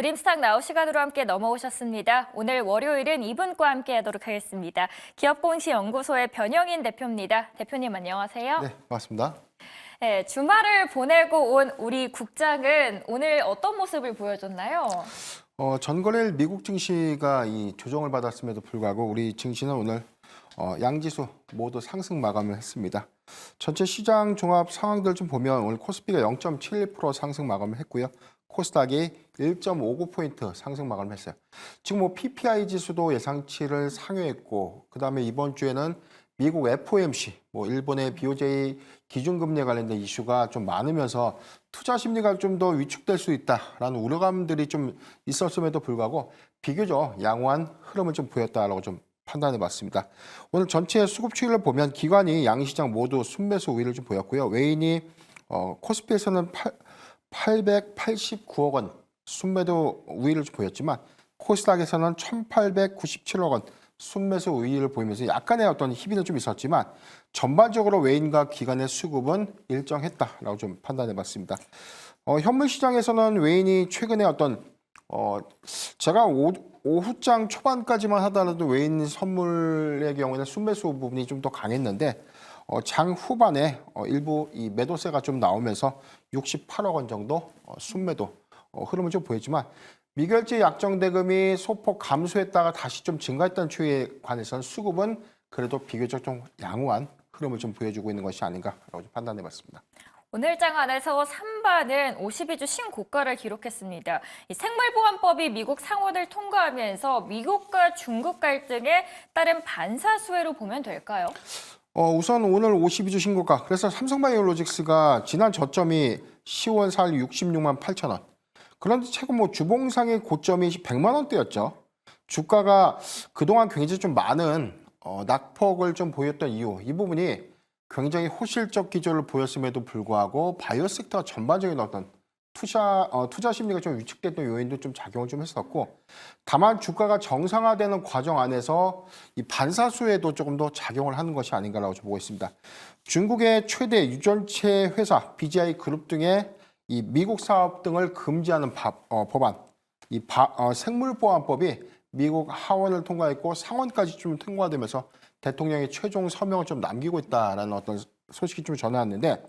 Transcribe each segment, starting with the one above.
드림스탁 나우 시간으로 함께 넘어오셨습니다. 오늘 월요일은 이분과 함께 하도록 하겠습니다. 기업공시연구소의 변영인 대표입니다. 대표님 안녕하세요. 네, 반갑습니다. 네, 주말을 보내고 온 우리 국장은 오늘 어떤 모습을 보여줬나요? 전거래일 미국 증시가 이 조정을 받았음에도 불구하고 우리 증시는 오늘 양지수 모두 상승 마감을 했습니다. 전체 시장 종합 상황들 좀 보면 오늘 코스피가 0.71% 상승 마감을 했고요. 코스닥이 1.59포인트 상승 마감을 했어요. 지금 뭐 PPI 지수도 예상치를 상회했고, 그다음에 이번 주에는 미국 FOMC, 뭐 일본의 BOJ 기준금리에 관련된 이슈가 좀 많으면서 투자 심리가 좀 더 위축될 수 있다라는 우려감들이 좀 있었음에도 불구하고 비교적 양호한 흐름을 좀 보였다라고 좀 판단해봤습니다. 오늘 전체 수급 추이를 보면 기관이 양시장 모두 순매수 우위를 좀 보였고요. 외인이 코스피에서는 889억 원 순매도 우위를 좀 보였지만 코스닥에서는 1,897억 원 순매수 우위를 보이면서 약간의 어떤 희비는 좀 있었지만 전반적으로 외인과 기관의 수급은 일정했다라고 좀 판단해봤습니다. 현물 시장에서는 외인이 최근에 어떤 제가 오후장 초반까지만 하더라도 외인 선물의 경우에는 순매수 부분이 좀 더 강했는데 장 후반에 일부 이 매도세가 좀 나오면서 68억 원 정도 순매도 흐름을 좀 보였지만 미결제 약정 대금이 소폭 감소했다가 다시 좀 증가했던 추이에 관해서는 수급은 그래도 비교적 좀 양호한 흐름을 좀 보여주고 있는 것이 아닌가라고 좀 판단해봤습니다. 오늘 장 안에서 삼바는 52주 신고가를 기록했습니다. 이 생물보안법이 미국 상원을 통과하면서 미국과 중국 갈등에 따른 반사수혜로 보면 될까요? 우선 오늘 52주 신고가, 그래서 삼성바이오로직스가 지난 저점이 10월 4일 66만 8천 원. 그런데 최근 뭐 주봉상의 고점이 100만 원대였죠. 주가가 그동안 굉장히 좀 많은 낙폭을 좀 보였던 이유, 이 부분이 굉장히 호실적 기조를 보였음에도 불구하고 바이오 섹터 전반적인 어떤 투자 심리가 좀 위축됐던 요인도 좀 작용을 좀 했었고, 다만 주가가 정상화되는 과정 안에서 이 반사수에도 조금 더 작용을 하는 것이 아닌가라고 좀 보고 있습니다. 중국의 최대 유전체 회사 BGI 그룹 등의 이 미국 사업 등을 금지하는 법안, 생물보안법이 미국 하원을 통과했고 상원까지 좀 통과되면서 대통령이 최종 서명을 좀 남기고 있다라는 어떤 소식이 좀 전해왔는데,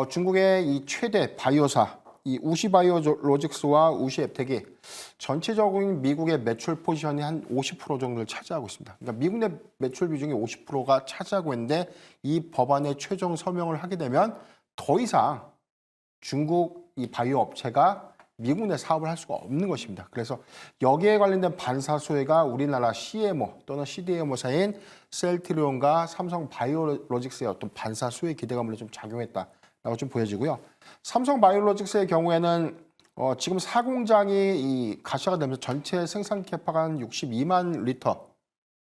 중국의 이 최대 바이오사 이 우시바이오로직스와 우시앱텍이 전체적인 미국의 매출 포지션이 한 50% 정도를 차지하고 있습니다. 그러니까 미국 내 매출 비중이 50%가 차지하고 있는데 이 법안의 최종 서명을 하게 되면 더 이상 중국 이 바이오 업체가 미국 내 사업을 할 수가 없는 것입니다. 그래서 여기에 관련된 반사수혜가 우리나라 CMO 또는 CDMO사인 셀트리온과 삼성 바이오로직스의 어떤 반사수혜 기대감을 좀 작용했다라고 좀 보여지고요. 삼성 바이오로직스의 경우에는 지금 4공장이 이 가시화가 되면서 전체 생산 캐파가 한 62만 리터.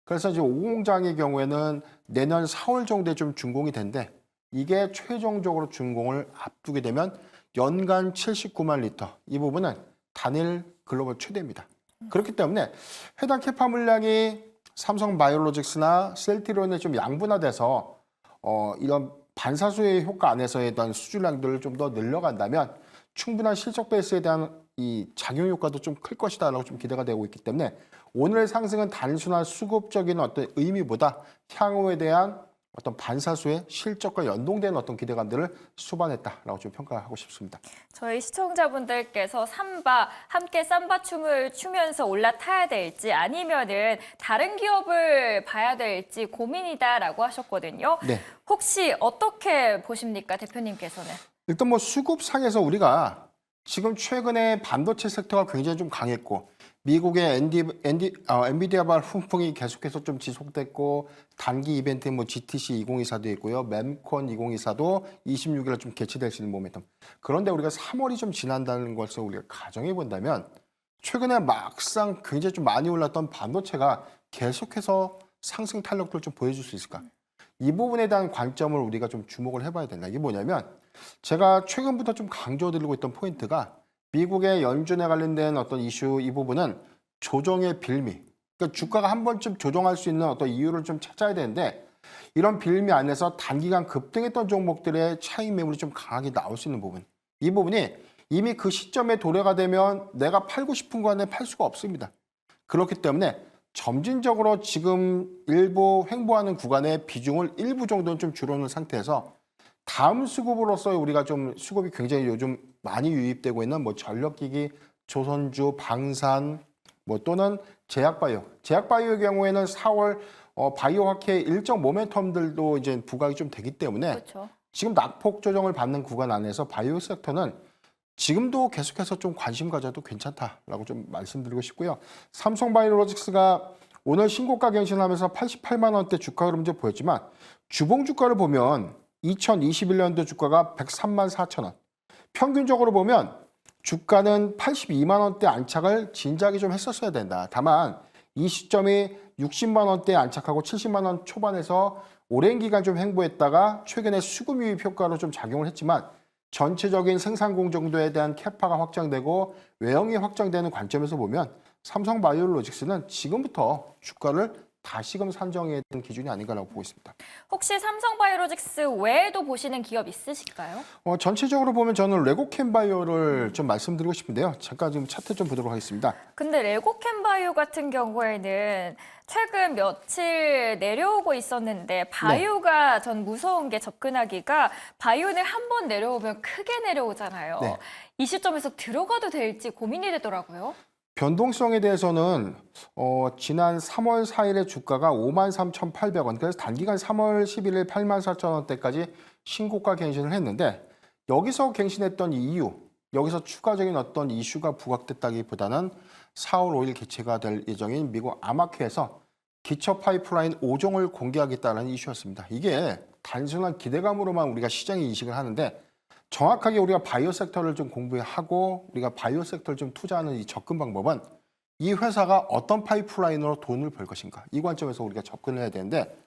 그래서 이제 5공장의 경우에는 내년 4월 정도에 좀 준공이 된대. 이게 최종적으로 준공을 앞두게 되면 연간 79만 리터. 이 부분은 단일 글로벌 최대입니다. 그렇기 때문에 해당 캐파 물량이 삼성 바이오로직스나 셀트리온에 좀 양분화돼서 이런 반사수의 효과 안에서의 어떤 수주량들을 좀 더 늘려간다면 충분한 실적 베이스에 대한 이 작용 효과도 좀 클 것이다라고 좀 기대가 되고 있기 때문에 오늘의 상승은 단순한 수급적인 어떤 의미보다 향후에 대한 어떤 반사수의 실적과 연동된 어떤 기대감들을 수반했다라고 좀 평가하고 싶습니다. 저희 시청자분들께서 삼바 함께 삼바 춤을 추면서 올라타야 될지 아니면은 다른 기업을 봐야 될지 고민이다라고 하셨거든요. 네. 혹시 어떻게 보십니까, 대표님께서는? 일단 뭐 수급상에서 우리가 지금 최근에 반도체 섹터가 굉장히 좀 강했고 미국의 엔비디아발 훈풍이 계속해서 좀 지속됐고 단기 이벤트 뭐 GTC 2024도 있고요. mem콘 2024도 26일에 좀 개최될 수 있는 모멘텀. 그런데 우리가 3월이 좀 지난다는 것을 우리가 가정해 본다면 최근에 막상 굉장히 좀 많이 올랐던 반도체가 계속해서 상승 탄력도를 좀 보여줄 수 있을까? 이 부분에 대한 관점을 우리가 좀 주목을 해봐야 된다. 이게 뭐냐면 제가 최근부터 좀 강조드리고 있던 포인트가 미국의 연준에 관련된 어떤 이슈 이 부분은 조정의 빌미. 그러니까 주가가 한 번쯤 조정할 수 있는 어떤 이유를 좀 찾아야 되는데 이런 빌미 안에서 단기간 급등했던 종목들의 차익 매물이 좀 강하게 나올 수 있는 부분. 이 부분이 이미 그 시점에 도래가 되면 내가 팔고 싶은 구간에 팔 수가 없습니다. 그렇기 때문에 점진적으로 지금 일부 횡보하는 구간의 비중을 일부 정도는 좀 줄여놓은 상태에서 다음 수급으로서 우리가 좀 수급이 굉장히 요즘 많이 유입되고 있는 뭐 전력기기, 조선주, 방산, 뭐 또는 제약바이오. 제약바이오의 경우에는 4월 바이오학회의 일정 모멘텀들도 이제 부각이 좀 되기 때문에 그렇죠. 지금 낙폭 조정을 받는 구간 안에서 바이오 섹터는 지금도 계속해서 좀 관심 가져도 괜찮다라고 좀 말씀드리고 싶고요. 삼성바이오로직스가 오늘 신고가 갱신하면서 88만 원대 주가 흐름 좀 보였지만 주봉 주가를 보면 2021년도 주가가 103만 4천 원. 평균적으로 보면 주가는 82만 원대 안착을 진작에 좀 했었어야 된다. 다만 이 시점이 60만 원대에 안착하고 70만 원 초반에서 오랜 기간 좀 횡보했다가 최근에 수급 유입 효과로 좀 작용을 했지만 전체적인 생산 공정도에 대한 캐파가 확장되고 외형이 확장되는 관점에서 보면 삼성바이오로직스는 지금부터 주가를 다시금 산정해야 되는 기준이 아닌가라고 보고 있습니다. 혹시 삼성바이오로직스 외에도 보시는 기업 있으실까요? 전체적으로 보면 저는 레고캠바이오를 좀 말씀드리고 싶은데요. 잠깐 좀 차트 좀 보도록 하겠습니다. 근데 레고캠바이오 같은 경우에는 최근 며칠 내려오고 있었는데 바이오가 전 무서운 게 접근하기가 바이오는 한 번 내려오면 크게 내려오잖아요. 네. 이 시점에서 들어가도 될지 고민이 되더라고요. 변동성에 대해서는 지난 3월 4일에 주가가 53,800원, 그래서 단기간 3월 11일 84,000원대까지 신고가 갱신을 했는데 여기서 갱신했던 이유, 여기서 추가적인 어떤 이슈가 부각됐다기보다는 4월 5일 개최가 될 예정인 미국 암학회에서 기초 파이프라인 5종을 공개하겠다는 이슈였습니다. 이게 단순한 기대감으로만 우리가 시장에 인식을 하는데 정확하게 우리가 바이오 섹터를 좀 공부하고 우리가 바이오 섹터를 좀 투자하는 이 접근 방법은 이 회사가 어떤 파이프라인으로 돈을 벌 것인가 이 관점에서 우리가 접근을 해야 되는데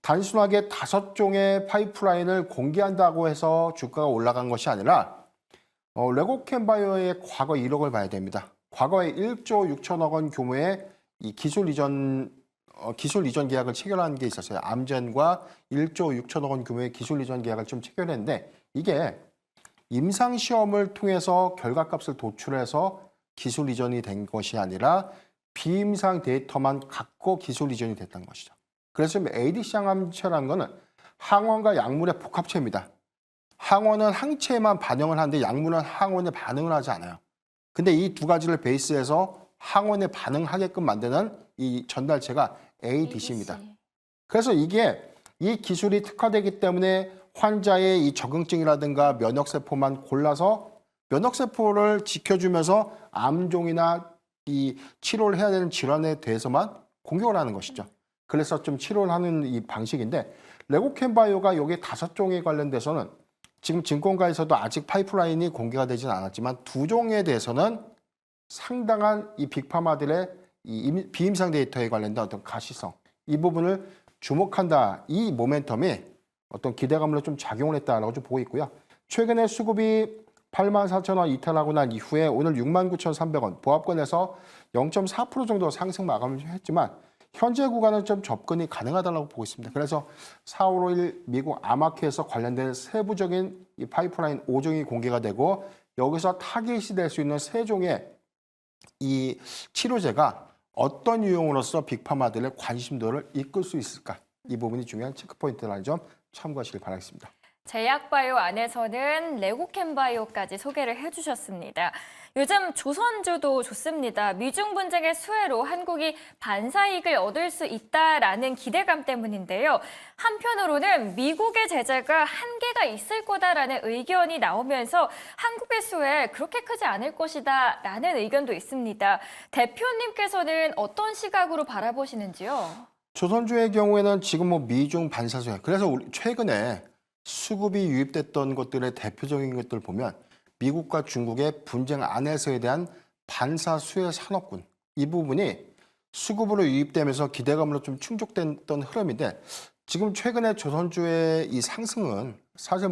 단순하게 5종의 파이프라인을 공개한다고 해서 주가가 올라간 것이 아니라 레고캠바이오의 과거 이력을 봐야 됩니다. 과거에 1조 6천억 원 규모의 이 기술 이전 계약을 체결한 게 있었어요. 암젠과 1조 6천억 원 규모의 기술 이전 계약을 좀 체결했는데 이게 임상 시험을 통해서 결과값을 도출해서 기술 이전이 된 것이 아니라 비임상 데이터만 갖고 기술 이전이 됐다는 것이죠. 그래서 ADC 항암체라는 것은 항원과 약물의 복합체입니다. 항원은 항체에만 반응을 하는데 약물은 항원에 반응을 하지 않아요. 근데 이 두 가지를 베이스해서 항원에 반응하게끔 만드는 이 전달체가 ADC입니다. 그래서 이게 이 기술이 특화되기 때문에 환자의 이 적응증이라든가 면역세포만 골라서 면역세포를 지켜주면서 암종이나 이 치료를 해야 되는 질환에 대해서만 공격을 하는 것이죠. 그래서 좀 치료를 하는 이 방식인데 레고캠바이오가 여기 5종에 관련돼서는 지금 증권가에서도 아직 파이프라인이 공개가 되지는 않았지만 2종에 대해서는 상당한 이 빅파마들의 이 비임상 데이터에 관련된 어떤 가시성 이 부분을 주목한다. 이 모멘텀이 어떤 기대감으로 좀 작용을 했다라고 좀 보고 있고요. 최근에 수급이 84,000원 이탈하고 난 이후에 오늘 69,300원 보합권에서 0.4% 정도 상승 마감을 했지만 현재 구간은 좀 접근이 가능하다고 보고 있습니다. 그래서 4월 5일 미국 암학회에서 관련된 세부적인 이 파이프라인 5종이 공개가 되고 여기서 타깃이 될 수 있는 3종의 이 치료제가 어떤 유형으로서 빅파마들의 관심도를 이끌 수 있을까? 이 부분이 중요한 체크포인트라는 점 참고하시길 바라겠습니다. 제약바이오 안에서는 레고캠바이오까지 소개를 해주셨습니다. 요즘 조선주도 좋습니다. 미중 분쟁의 수혜로 한국이 반사이익을 얻을 수 있다라는 기대감 때문인데요. 한편으로는 미국의 제재가 한계가 있을 거다라는 의견이 나오면서 한국의 수혜 그렇게 크지 않을 것이다라는 의견도 있습니다. 대표님께서는 어떤 시각으로 바라보시는지요? 조선주의 경우에는 지금 뭐 미중 반사수혜 그래서 최근에 수급이 유입됐던 것들의 대표적인 것들을 보면 미국과 중국의 분쟁 안에서에 대한 반사수혜 산업군 이 부분이 수급으로 유입되면서 기대감으로 좀 충족됐던 흐름인데 지금 최근에 조선주의 이 상승은 사실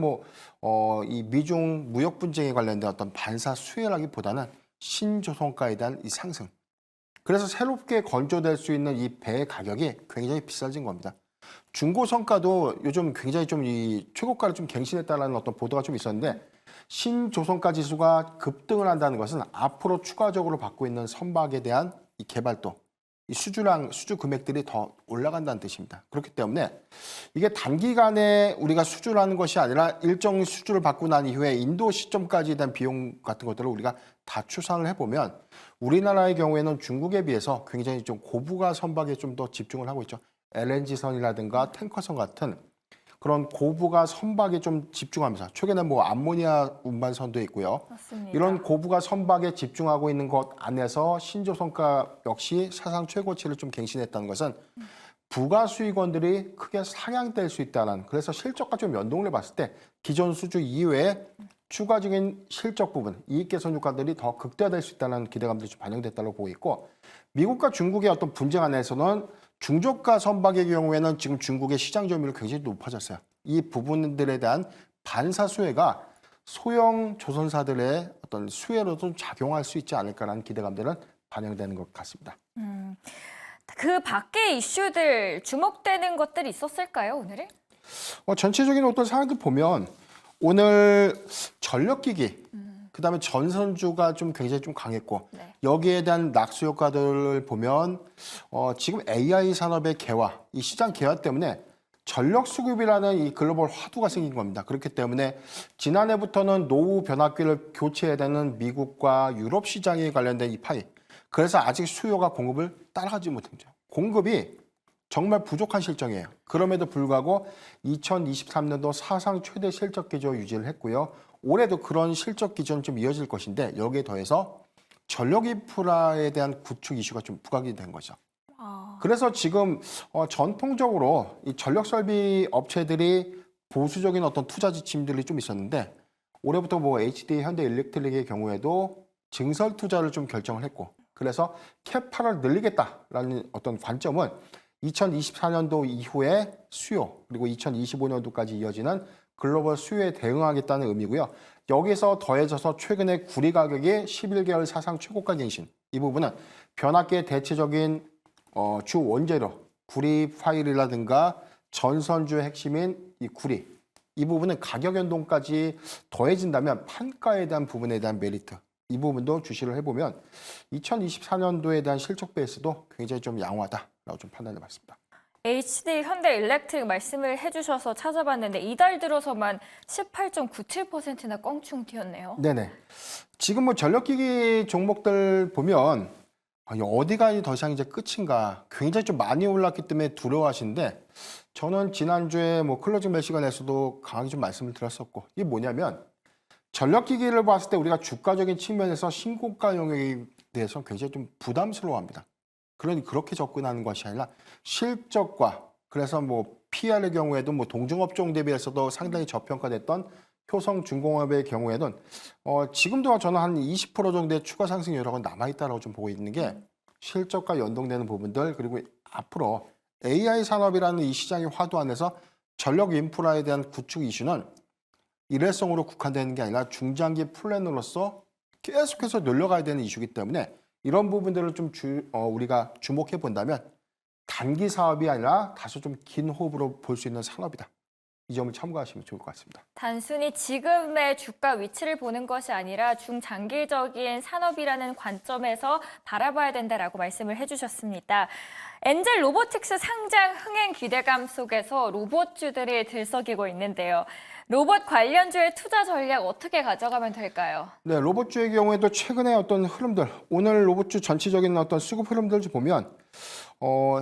이 미중 무역 분쟁에 관련된 어떤 반사수혜라기보다는 신조선가에 대한 이 상승 그래서 새롭게 건조될 수 있는 이 배 가격이 굉장히 비싸진 겁니다. 중고성가도 요즘 굉장히 좀 이 최고가를 좀 갱신했다는 어떤 보도가 좀 있었는데 신조선가 지수가 급등을 한다는 것은 앞으로 추가적으로 받고 있는 선박에 대한 이 개발도, 이 수주 금액들이 더 올라간다는 뜻입니다. 그렇기 때문에 이게 단기간에 우리가 수주를 하는 것이 아니라 일정 수주를 받고 난 이후에 인도 시점까지에 대한 비용 같은 것들을 우리가 다 추산을 해보면 우리나라의 경우에는 중국에 비해서 굉장히 좀 고부가 선박에 좀 더 집중을 하고 있죠. LNG선이라든가 탱커선 같은 그런 고부가 선박에 좀 집중하면서 최근에 뭐 암모니아 운반선도 있고요. 맞습니다. 이런 고부가 선박에 집중하고 있는 것 안에서 신조선가 역시 사상 최고치를 좀 갱신했다는 것은 부가 수익원들이 크게 상향될 수 있다는, 그래서 실적과 좀 연동을 해봤을 때 기존 수주 이외에 추가적인 실적 부분, 이익 개선 효과들이 더 극대화될 수 있다는 기대감들이 좀 반영됐다고 보고 있고, 미국과 중국의 어떤 분쟁 안에서는 중저가 선박의 경우에는 지금 중국의 시장 점유율이 굉장히 높아졌어요. 이 부분들에 대한 반사 수혜가 소형 조선사들의 어떤 수혜로도 작용할 수 있지 않을까라는 기대감들은 반영되는 것 같습니다. 그 밖의 이슈들 주목되는 것들이 있었을까요, 오늘은? 전체적인 어떤 상황들 보면 오늘 전력기기, 그다음에 전선주가 좀 굉장히 좀 강했고 네. 여기에 대한 낙수 효과들을 보면 지금 AI 산업의 개화, 이 시장 개화 때문에 전력 수급이라는 이 글로벌 화두가 생긴 겁니다. 그렇기 때문에 지난해부터는 노후 변압기를 교체해야 되는 미국과 유럽 시장에 관련된 이 파이, 그래서 아직 수요가 공급을 따라가지 못했죠. 공급이 정말 부족한 실정이에요. 그럼에도 불구하고 2023년도 사상 최대 실적 기조 유지를 했고요. 올해도 그런 실적 기조는 좀 이어질 것인데 여기에 더해서 전력 인프라에 대한 구축 이슈가 좀 부각이 된 거죠. 그래서 지금 전통적으로 이 전력 설비 업체들이 보수적인 어떤 투자 지침들이 좀 있었는데 올해부터 뭐 HD 현대일렉트릭의 경우에도 증설 투자를 좀 결정을 했고, 그래서 캐파를 늘리겠다라는 어떤 관점은 2024년도 이후에 수요, 그리고 2025년도까지 이어지는 글로벌 수요에 대응하겠다는 의미고요. 여기서 더해져서 최근에 구리 가격이 11개월 사상 최고가 갱신, 이 부분은 변압기의 대체적인 주 원재료, 구리 파일이라든가 전선주의 핵심인 이 구리, 이 부분은 가격 연동까지 더해진다면 판가에 대한 부분에 대한 메리트, 이 부분도 주시를 해보면 2024년도에 대한 실적 베이스도 굉장히 좀 양호하다라고 좀 판단해봤습니다. HD 현대일렉트릭 말씀을 해주셔서 찾아봤는데 이달 들어서만 18.97%나 껑충 튀었네요. 네네. 지금 뭐 전력기기 종목들 보면 어디가 더 이상 이제 끝인가, 굉장히 좀 많이 올랐기 때문에 두려워하시는데, 저는 지난주에 뭐 클로징 벨 시간에서도 강하게 좀 말씀을 드렸었고, 이게 뭐냐면 전력기기를 봤을 때 우리가 주가적인 측면에서 신고가 영역에 대해서 굉장히 좀 부담스러워합니다. 그러니 그렇게 접근하는 것이 아니라 실적과, 그래서 뭐 PR의 경우에도 뭐 동종업종 대비해서도 상당히 저평가됐던 효성중공업의 경우에는 지금도 저는 한 20% 정도의 추가 상승 여력은 남아있다고 좀 보고 있는 게 실적과 연동되는 부분들, 그리고 앞으로 AI 산업이라는 이 시장의 화두 안에서 전력 인프라에 대한 구축 이슈는 일회성으로 국한되는 게 아니라 중장기 플랜으로서 계속해서 늘려가야 되는 이슈이기 때문에 이런 부분들을 좀 우리가 주목해 본다면 단기 사업이 아니라 다소 좀 긴 호흡으로 볼 수 있는 산업이다. 이 점을 참고하시면 좋을 것 같습니다. 단순히 지금의 주가 위치를 보는 것이 아니라 중장기적인 산업이라는 관점에서 바라봐야 된다라고 말씀을 해주셨습니다. 엔젤 로보틱스 상장 흥행 기대감 속에서 로봇주들이 들썩이고 있는데요. 로봇 관련주의 투자 전략 어떻게 가져가면 될까요? 네, 로봇주의 경우에도 최근에 어떤 흐름들, 오늘 로봇주 전체적인 어떤 수급 흐름들 좀 보면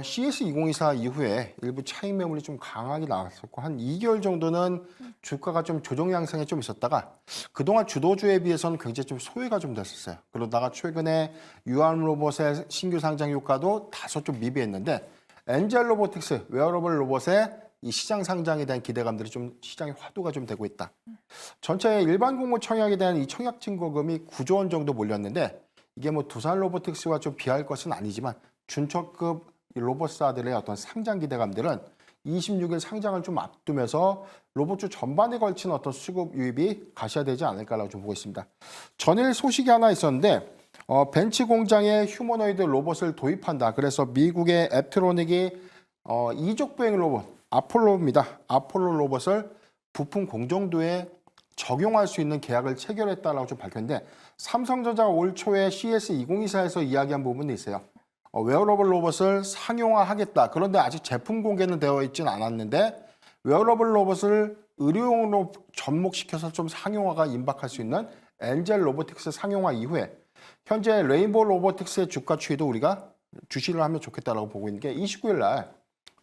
CS 2024 이후에 일부 차익 매물이 좀 강하게 나왔었고 한 2개월 정도는 주가가 좀 조정 양상에 좀 있었다가 그동안 주도주에 비해서는 굉장히 좀 소외가 좀 됐었어요. 그러다가 최근에 유한 로봇의 신규 상장 효과도 다소 좀 미비했는데 엔젤 로보틱스 웨어러블 로봇의 이 시장 상장에 대한 기대감들이 좀 시장의 화두가 좀 되고 있다. 전체 일반 공모 청약에 대한 이 청약 증거금이 9조 원 정도 몰렸는데 이게 뭐 두산 로보틱스와 좀 비할 것은 아니지만 준초급 로봇사들의 어떤 상장 기대감들은 26일 상장을 좀 앞두면서 로봇주 전반에 걸친 어떤 수급 유입이 가시화되지 않을까라고 좀 보고 있습니다. 전일 소식이 하나 있었는데 벤츠 공장에 휴머노이드 로봇을 도입한다. 그래서 미국의 앱트로닉이 이족 보행 로봇 아폴로입니다. 아폴로 로봇을 부품 공정도에 적용할 수 있는 계약을 체결했다라고 좀 밝혔는데 삼성전자가 올 초에 CES 2024에서 이야기한 부분이 있어요. 웨어러블 로봇을 상용화하겠다. 그런데 아직 제품 공개는 되어 있지는 않았는데 웨어러블 로봇을 의료용으로 접목시켜서 좀 상용화가 임박할 수 있는 엔젤 로보틱스 상용화 이후에 현재 레인보우 로보틱스의 주가 추이도 우리가 주시를 하면 좋겠다라고 보고 있는 게 29일 날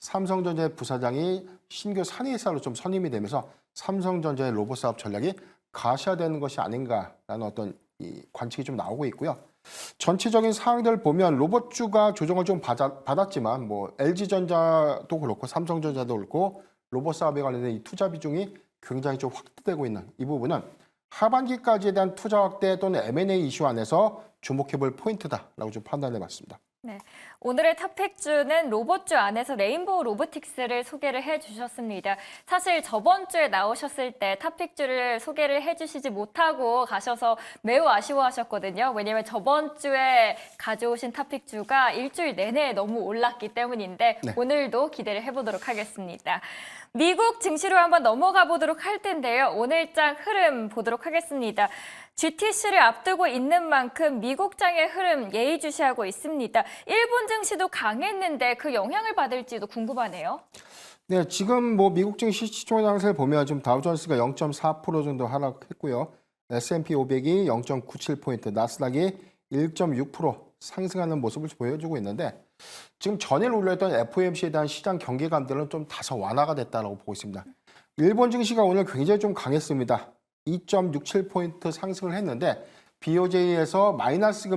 삼성전자의 부사장이 신규 산의사로 좀 선임이 되면서 삼성전자의 로봇 사업 전략이 가시화되는 것이 아닌가라는 어떤 이 관측이 좀 나오고 있고요. 전체적인 상황들 보면 로봇주가 조정을 좀 받았지만 뭐 LG전자도 그렇고 삼성전자도 그렇고 로봇 사업에 관련된 이 투자 비중이 굉장히 좀 확대되고 있는 이 부분은 하반기까지에 대한 투자 확대 또는 M&A 이슈 안에서 주목해볼 포인트다라고 좀 판단해봤습니다. 네, 오늘의 탑픽주는 로봇주 안에서 레인보우 로보틱스를 소개를 해주셨습니다. 사실 저번 주에 나오셨을 때 탑픽주를 소개를 해주시지 못하고 가셔서 매우 아쉬워하셨거든요. 왜냐하면 저번 주에 가져오신 탑픽주가 일주일 내내 너무 올랐기 때문인데 네. 오늘도 기대를 해보도록 하겠습니다. 미국 증시로 한번 넘어가 보도록 할 텐데요. 오늘장 흐름 보도록 하겠습니다. GTC를 앞두고 있는 만큼 미국장의 흐름 예의주시하고 있습니다. 일본 증시도 강했는데 그 영향을 받을지도 궁금하네요. 네, 지금 뭐 미국 증시 시총 양세를 보면 지금 다우존스가 0.4% 정도 하락했고요. S&P 500이 0.97포인트, 나스닥이 1.6% 상승하는 모습을 보여주고 있는데 지금 전일 올렸던 FOMC에 대한 시장 경계감들은 좀 다소 완화가 됐다고 보고 있습니다. 일본 증시가 오늘 굉장히 좀 강했습니다. 2.67포인트 상승을 했는데 BOJ에서 마이너스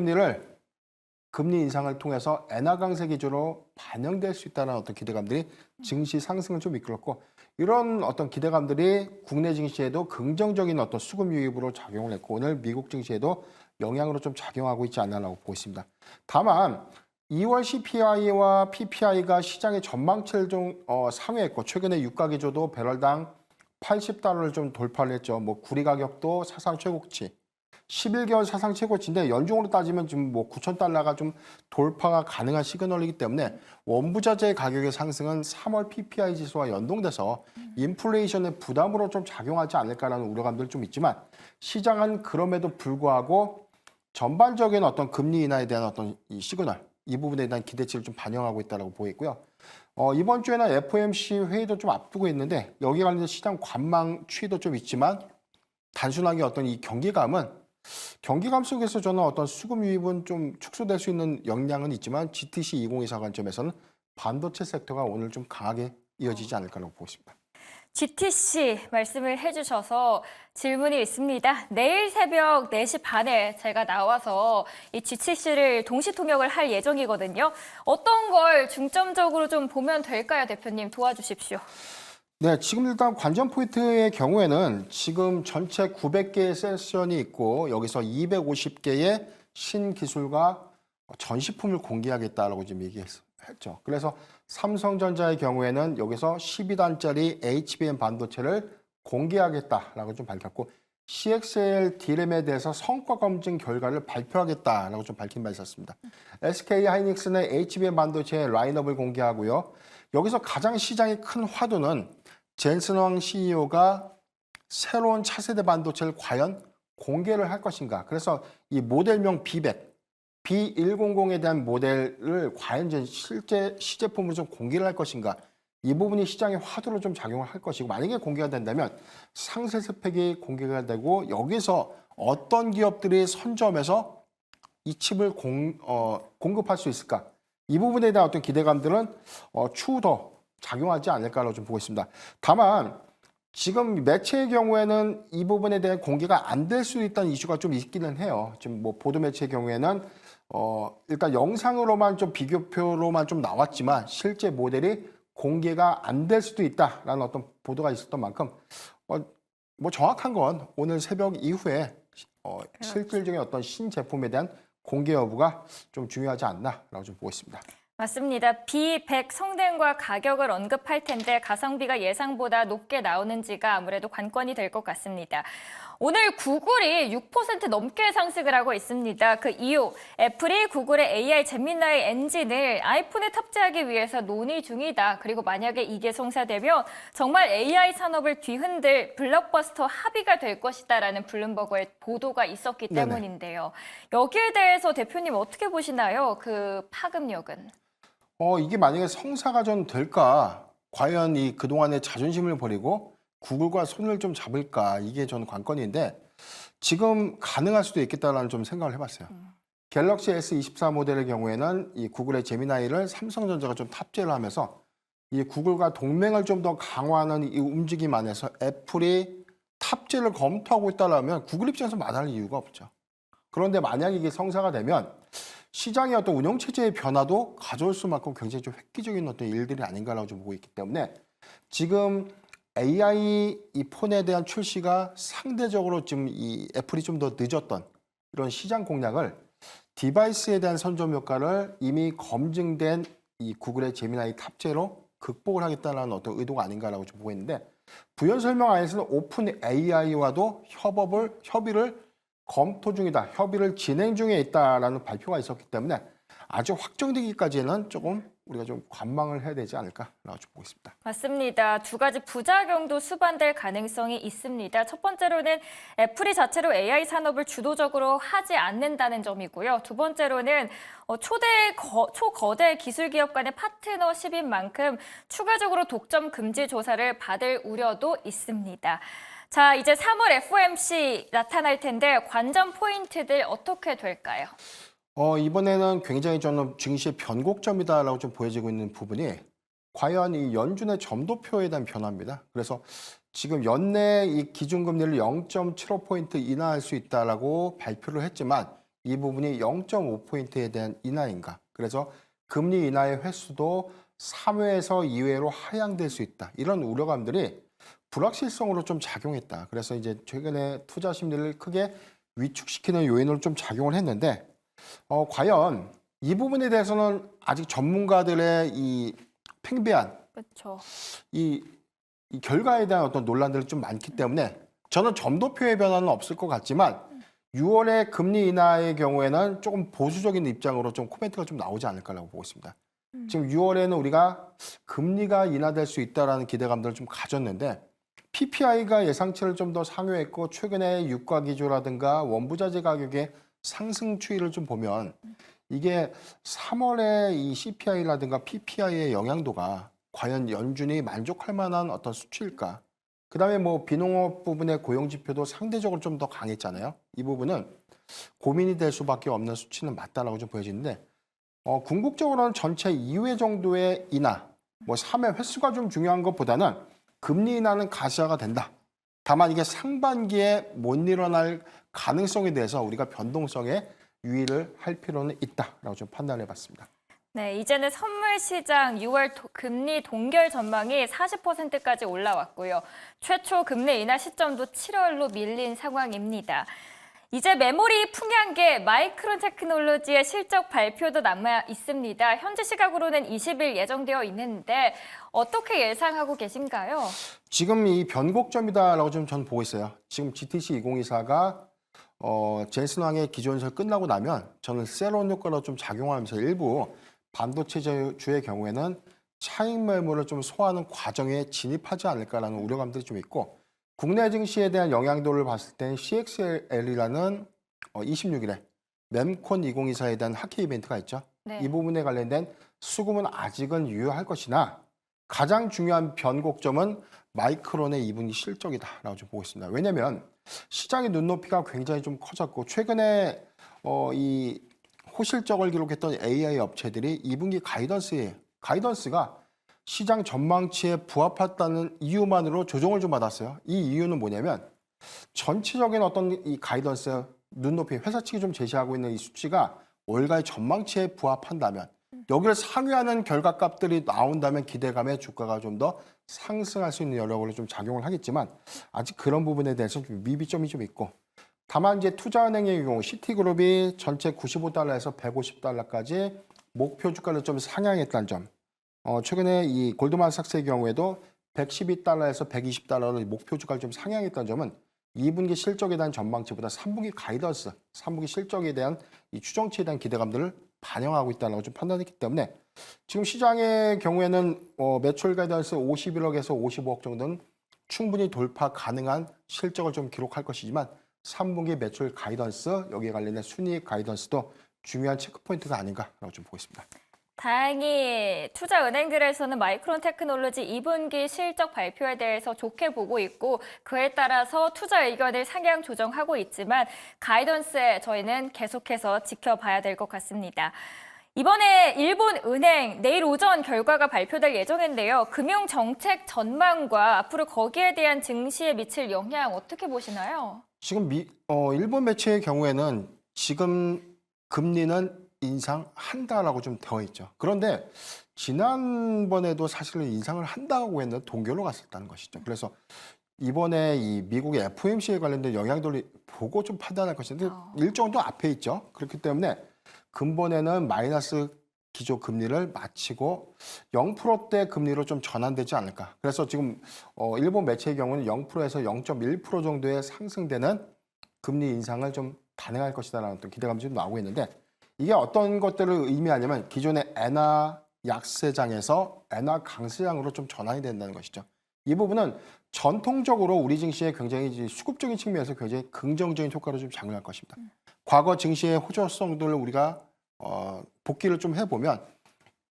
금리 인상을 통해서 엔화 강세 기조로 반영될 수 있다는 어떤 기대감들이 증시 상승을 좀 이끌었고 이런 어떤 기대감들이 국내 증시에도 긍정적인 어떤 수급 유입으로 작용을 했고 오늘 미국 증시에도 영향으로 좀 작용하고 있지 않나라고 보고 있습니다. 다만 2월 CPI와 PPI가 시장의 전망치를 좀 상회했고 최근에 유가 기조도 배럴당 80달러를 좀 돌파를 했죠. 뭐 구리 가격도 사상 최고치, 11개월 사상 최고치인데 연중으로 따지면 지금 뭐 9,000달러가 좀 돌파가 가능한 시그널이기 때문에 원부자재 가격의 상승은 3월 PPI 지수와 연동돼서 인플레이션의 부담으로 좀 작용하지 않을까라는 우려감들 좀 있지만 시장은 그럼에도 불구하고 전반적인 어떤 금리 인하에 대한 어떤 이 시그널 이 부분에 대한 기대치를 좀 반영하고 있다고 보이고요. 이번 주에는 FOMC 회의도 좀 앞두고 있는데 여기 관련된 시장 관망 추이도 좀 있지만 단순하게 어떤 이 경기감 속에서 저는 어떤 수급 유입은 좀 축소될 수 있는 역량은 있지만 GTC 2024 관점에서는 반도체 섹터가 오늘 좀 강하게 이어지지 않을까라고 보고 있습니다. GTC 말씀을 해주셔서 질문이 있습니다. 내일 새벽 4시 반에 제가 나와서 이 GTC를 동시 통역을 할 예정이거든요. 어떤 걸 중점적으로 좀 보면 될까요, 대표님? 도와주십시오. 네, 지금 일단 관전 포인트의 경우에는 지금 전체 900개의 세션이 있고 여기서 250개의 신기술과 전시품을 공개하겠다라고 지금 얘기했죠. 그래서 삼성전자의 경우에는 여기서 12단짜리 HBM 반도체를 공개하겠다라고 좀 밝혔고 CXL D램에 대해서 성과 검증 결과를 발표하겠다라고 좀 밝힌 바 있었습니다. SK 하이닉스는 HBM 반도체 라인업을 공개하고요. 여기서 가장 시장의 큰 화두는 젠슨 황 CEO가 새로운 차세대 반도체를 과연 공개를 할 것인가. 그래서 이 모델명 B100, B100에 대한 모델을 과연 실제 시제품으로 좀 공개를 할 것인가. 이 부분이 시장의 화두로 좀 작용을 할 것이고 만약에 공개가 된다면 상세 스펙이 공개가 되고 여기서 어떤 기업들이 선점해서 이 칩을 공급할 수 있을까. 이 부분에 대한 어떤 기대감들은 추후 더 작용하지 않을까라고 좀 보고 있습니다. 다만 지금 매체의 경우에는 이 부분에 대한 공개가 안 될 수 있다는 이슈가 좀 있기는 해요. 지금 뭐 보도 매체의 경우에는 일단 영상으로만 좀 비교표로만 좀 나왔지만 실제 모델이 공개가 안 될 수도 있다라는 어떤 보도가 있었던 만큼 뭐 정확한 건 오늘 새벽 이후에 실질적인 어떤 신제품에 대한 공개 여부가 좀 중요하지 않나라고 좀 보고 있습니다. 맞습니다. B100 성능과 가격을 언급할 텐데 가성비가 예상보다 높게 나오는지가 아무래도 관건이 될 것 같습니다. 오늘 구글이 6% 넘게 상승을 하고 있습니다. 그 이유, 애플이 구글의 AI 제미나이 엔진을 아이폰에 탑재하기 위해서 논의 중이다. 그리고 만약에 이게 성사되면 정말 AI 산업을 뒤흔들 블록버스터 합의가 될 것이다라는 블룸버그의 보도가 있었기 네네. 때문인데요. 여기에 대해서 대표님 어떻게 보시나요? 그 파급력은? 이게 만약에 성사가 좀 될까? 과연 이 그동안의 자존심을 버리고 구글과 손을 좀 잡을까? 이게 저는 관건인데 지금 가능할 수도 있겠다라는 좀 생각을 해봤어요. 갤럭시 S24 모델의 경우에는 이 구글의 제미나이를 삼성전자가 좀 탑재를 하면서 이 구글과 동맹을 좀 더 강화하는 이 움직임 안에서 애플이 탑재를 검토하고 있다라면 구글 입장에서 말할 이유가 없죠. 그런데 만약 이게 성사가 되면 시장의 어떤 운영체제의 변화도 가져올 수만큼 굉장히 좀 획기적인 어떤 일들이 아닌가라고 좀 보고 있기 때문에 지금 AI 이 폰에 대한 출시가 상대적으로 지금 이 애플이 좀 더 늦었던 이런 시장 공략을 디바이스에 대한 선점 효과를 이미 검증된 이 구글의 제미나이 탑재로 극복을 하겠다는 어떤 의도가 아닌가라고 좀 보고 있는데 부연 설명 안에서는 오픈 AI와도 협의를 검토 중이다, 협의를 진행 중에 있다라는 발표가 있었기 때문에 아주 확정되기까지는 조금 우리가 좀 관망을 해야 되지 않을까라고 좀 보고 있습니다. 맞습니다. 두 가지 부작용도 수반될 가능성이 있습니다. 첫 번째로는 애플이 자체로 AI 산업을 주도적으로 하지 않는다는 점이고요. 두 번째로는 초거대 기술 기업 간의 파트너십인 만큼 추가적으로 독점 금지 조사를 받을 우려도 있습니다. 자, 이제 3월 FOMC 나타날 텐데 관전 포인트들 어떻게 될까요? 이번에는 굉장히 저는 증시의 변곡점이다라고 좀 보여지고 있는 부분이 과연 이 연준의 점도표에 대한 변화입니다. 그래서 지금 연내 이 기준금리를 0.75포인트 인하할 수 있다라고 발표를 했지만 이 부분이 0.5포인트에 대한 인하인가. 그래서 금리 인하의 횟수도 3회에서 2회로 하향될 수 있다. 이런 우려감들이 불확실성으로 좀 작용했다. 그래서 이제 최근에 투자 심리를 크게 위축시키는 요인으로 좀 작용을 했는데 과연 이 부분에 대해서는 아직 전문가들의 이 팽배한 그렇죠. 이, 이 결과에 대한 어떤 논란들이 좀 많기 때문에 저는 점도표의 변화는 없을 것 같지만 6월에 금리 인하의 경우에는 조금 보수적인 입장으로 좀 코멘트가 좀 나오지 않을까라고 보고 있습니다. 지금 6월에는 우리가 금리가 인하될 수 있다라는 기대감들을 좀 가졌는데 PPI가 예상치를 좀 더 상회했고 최근에 유가 기조라든가 원부자재 가격의 상승 추이를 좀 보면 이게 3월에 이 CPI라든가 PPI의 영향도가 과연 연준이 만족할 만한 어떤 수치일까? 그다음에 뭐 비농업 부분의 고용 지표도 상대적으로 좀 더 강했잖아요. 이 부분은 고민이 될 수밖에 없는 수치는 맞다라고 좀 보여지는데 궁극적으로는 전체 2회 정도의 인하, 뭐 3회 횟수가 좀 중요한 것보다는 금리 인하는 가시화가 된다. 다만 이게 상반기에 못 일어날 가능성에 대해서 우리가 변동성에 유의를 할 필요는 있다라고 좀 판단해 봤습니다. 네, 이제는 선물 시장 6월 금리 동결 전망이 40%까지 올라왔고요. 최초 금리 인하 시점도 7월로 밀린 상황입니다. 이제 메모리 풍향계 마이크론 테크놀로지의 실적 발표도 남아 있습니다. 현지 시각으로는 20일 예정되어 있는데 어떻게 예상하고 계신가요? 지금 이 변곡점이다라고 좀 저는 보고 있어요. 지금 GTC 2024가 젠슨 왕의 기존설 끝나고 나면 저는 세론 효과로 좀 작용하면서 일부 반도체주의 경우에는 차익 매물을 좀 소화하는 과정에 진입하지 않을까라는 우려감들이 좀 있고 국내 증시에 대한 영향도를 봤을 때는 CXL이라는 26일에 mem콘 2024에 대한 학회 이벤트가 있죠. 네. 이 부분에 관련된 수급은 아직은 유효할 것이나 가장 중요한 변곡점은 마이크론의 2분기 실적이다라고 좀 보고 있습니다. 왜냐하면 시장의 눈높이가 굉장히 좀 커졌고 최근에 이 호실적을 기록했던 AI 업체들이 2분기 가이던스가 시장 전망치에 부합했다는 이유만으로 조정을 좀 받았어요. 이 이유는 뭐냐면 전체적인 어떤 이 가이던스 눈높이 회사 측이 좀 제시하고 있는 이 수치가 월가의 전망치에 부합한다면 여기를 상회하는 결과값들이 나온다면 기대감에 주가가 좀 더 상승할 수 있는 여력으로 좀 작용을 하겠지만 아직 그런 부분에 대해서 좀 미비점이 좀 있고 다만 이제 투자은행의 경우 시티그룹이 전체 95달러에서 150달러까지 목표 주가를 좀 상향했다는 점. 최근에 이 골드만삭스의 경우에도 112달러에서 120달러를 목표 주가를 좀 상향했다는 점은 2분기 실적에 대한 전망치보다 3분기 가이던스, 3분기 실적에 대한 이 추정치에 대한 기대감들을 반영하고 있다고 좀 판단했기 때문에 지금 시장의 경우에는 매출 가이던스 51억에서 55억 정도는 충분히 돌파 가능한 실적을 좀 기록할 것이지만 3분기 매출 가이던스, 여기에 관련된 순이익 가이던스도 중요한 체크포인트가 아닌가라고 좀 보고 있습니다. 다행히 투자은행들에서는 마이크론 테크놀로지 2분기 실적 발표에 대해서 좋게 보고 있고 그에 따라서 투자 의견을 상향 조정하고 있지만 가이던스에 저희는 계속해서 지켜봐야 될 것 같습니다. 이번에 일본은행 내일 오전 결과가 발표될 예정인데요. 금융정책 전망과 앞으로 거기에 대한 증시에 미칠 영향 어떻게 보시나요? 지금 일본 매체의 경우에는 지금 금리는 인상한다라고 좀 되어 있죠. 그런데 지난번에도 사실은 인상을 한다고 했는데 동결로 갔었다는 것이죠. 그래서 이번에 이 미국의 FOMC에 관련된 영향들을 보고 좀 판단할 것인데 일정도 앞에 있죠. 그렇기 때문에 근본에는 마이너스 기조 금리를 마치고 0%대 금리로 좀 전환되지 않을까. 그래서 지금 일본 매체의 경우는 0%에서 0.1% 정도의 상승되는 금리 인상을 좀 단행할 것이다라는 어떤 기대감이 좀 나오고 있는데 이게 어떤 것들을 의미하냐면 기존의 엔화 약세장에서 엔화 강세장으로 좀 전환이 된다는 것이죠. 이 부분은 전통적으로 우리 증시에 굉장히 수급적인 측면에서 굉장히 긍정적인 효과를 좀 작용할 것입니다. 과거 증시의 호조성들을 우리가 복기를 좀 해보면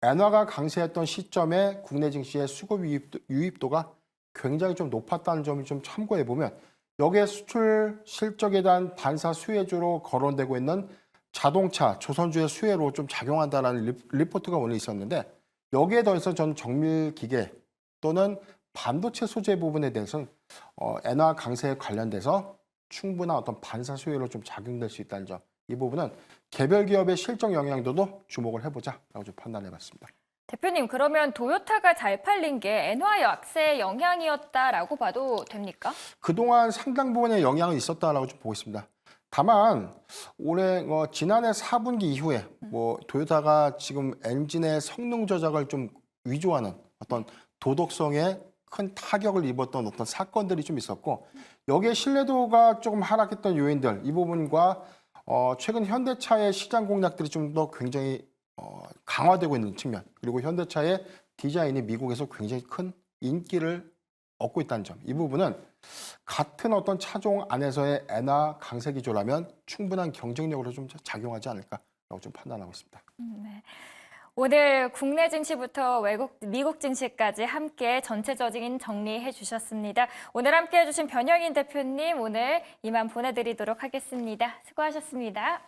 엔화가 강세했던 시점에 국내 증시의 수급 유입도가 굉장히 좀 높았다는 점을 좀 참고해 보면 여기에 수출 실적에 대한 반사 수혜주로 거론되고 있는 자동차, 조선주의 수혜로 좀 작용한다라는 리포트가 오늘 있었는데 여기에 더해서 전 정밀기계 또는 반도체 소재 부분에 대해서는 엔화 강세에 관련돼서 충분한 어떤 반사 수혜로 좀 작용될 수 있다는 점. 이 부분은 개별 기업의 실적 영향도도 주목을 해보자라고 좀 판단해봤습니다. 대표님, 그러면 토요타가 잘 팔린 게 엔화 약세의 영향이었다라고 봐도 됩니까? 그동안 상당 부분의 영향은 있었다라고 좀 보고 있습니다. 다만 올해 지난해 4분기 이후에 토요타가 지금 엔진의 성능 저작을 좀 위조하는 어떤 도덕성에 큰 타격을 입었던 어떤 사건들이 좀 있었고 여기에 신뢰도가 조금 하락했던 요인들 이 부분과 최근 현대차의 시장 공략들이 좀 더 굉장히 강화되고 있는 측면 그리고 현대차의 디자인이 미국에서 굉장히 큰 인기를 얻고 있다는 점 이 부분은 같은 어떤 차종 안에서의 엔화 강세 기조라면 충분한 경쟁력으로 좀 작용하지 않을까라고 좀 판단하고 있습니다. 네. 오늘 국내 증시부터 미국 증시까지 함께 전체적인 정리해 주셨습니다. 오늘 함께 해주신 변영인 대표님 오늘 이만 보내드리도록 하겠습니다. 수고하셨습니다.